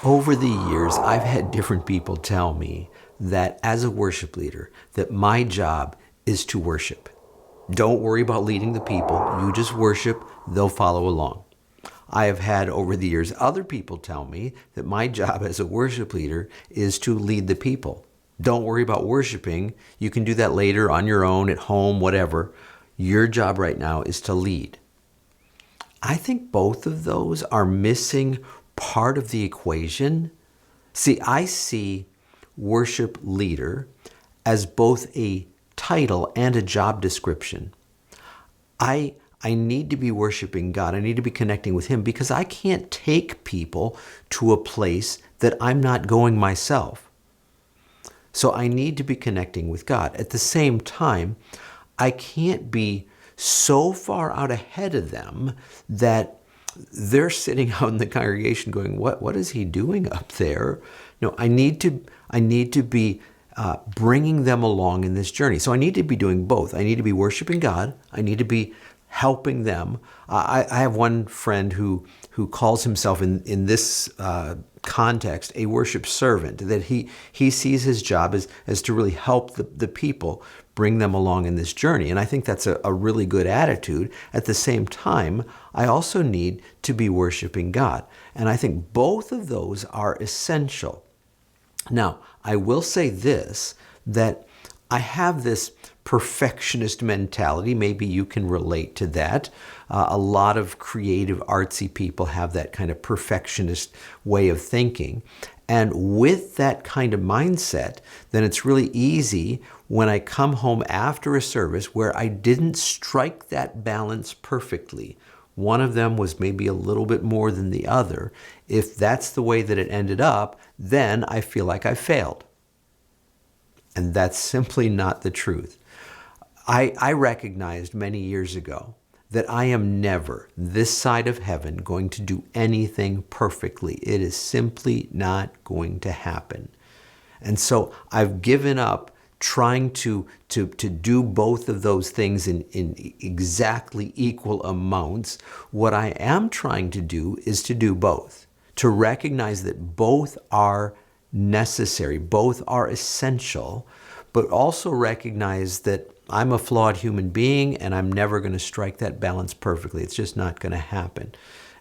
Over the years, I've had different people tell me that as a worship leader, that my job is to worship. Don't worry about leading the people. You just worship, they'll follow along. I have had over the years other people tell me that my job as a worship leader is to lead the people. Don't worry about worshiping. You can do that later on your own, at home, whatever. Your job right now is to lead. I think both of those are missing part of the equation. See, I see worship leader as both a title and a job description. I need to be worshiping God. I need to be connecting with Him because I can't take people to a place that I'm not going myself. So I need to be connecting with God. At the same time, I can't be so far out ahead of them that they're sitting out in the congregation going, what is he doing up there? No, I need to be bringing them along in this journey. So I need to be doing both. I need to be worshiping God. I need to be helping them. I have one friend who calls himself in this context a worship servant, that he sees his job as to really help the people, bring them along in this journey. And I think that's a really good attitude. At the same time, I also need to be worshiping God. And I think both of those are essential. Now, I will say this, that I have this perfectionist mentality. Maybe you can relate to that. A lot of creative, artsy people have that kind of perfectionist way of thinking. And with that kind of mindset, then it's really easy when I come home after a service where I didn't strike that balance perfectly. One of them was maybe a little bit more than the other. If that's the way that it ended up, then I feel like I failed. And that's simply not the truth. I recognized many years ago that I am never, this side of heaven, going to do anything perfectly. It is simply not going to happen. And so I've given up trying to do both of those things in exactly equal amounts. What I am trying to do is to do both, to recognize that both are necessary, both are essential, but also recognize that I'm a flawed human being and I'm never going to strike that balance perfectly. It's just not going to happen.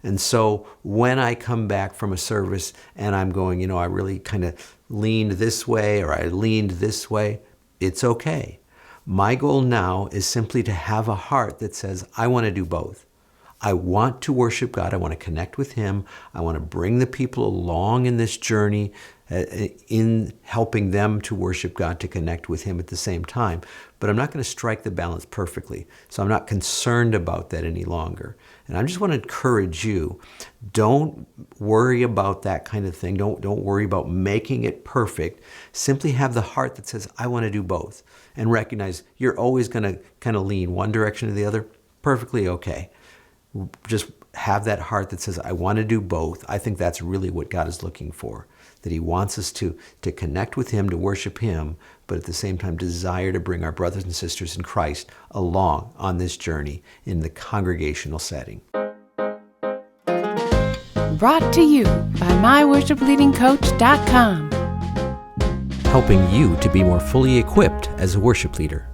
And so when I come back from a service and I'm going, I really kind of leaned this way or I leaned this way, it's okay. My goal now is simply to have a heart that says, I want to do both. I want to worship God. I want to connect with Him. I want to bring the people along in this journey, in helping them to worship God, to connect with Him at the same time. But I'm not going to strike the balance perfectly. So I'm not concerned about that any longer. And I just want to encourage you, don't worry about that kind of thing. Don't worry about making it perfect. Simply have the heart that says, I want to do both. And recognize you're always going to kind of lean one direction or the other. Perfectly okay. Just have that heart that says, I want to do both. I think that's really what God is looking for, that He wants us to connect with Him, to worship Him, but at the same time desire to bring our brothers and sisters in Christ along on this journey in the congregational setting. Brought to you by MyWorshipLeadingCoach.com. Helping you to be more fully equipped as a worship leader.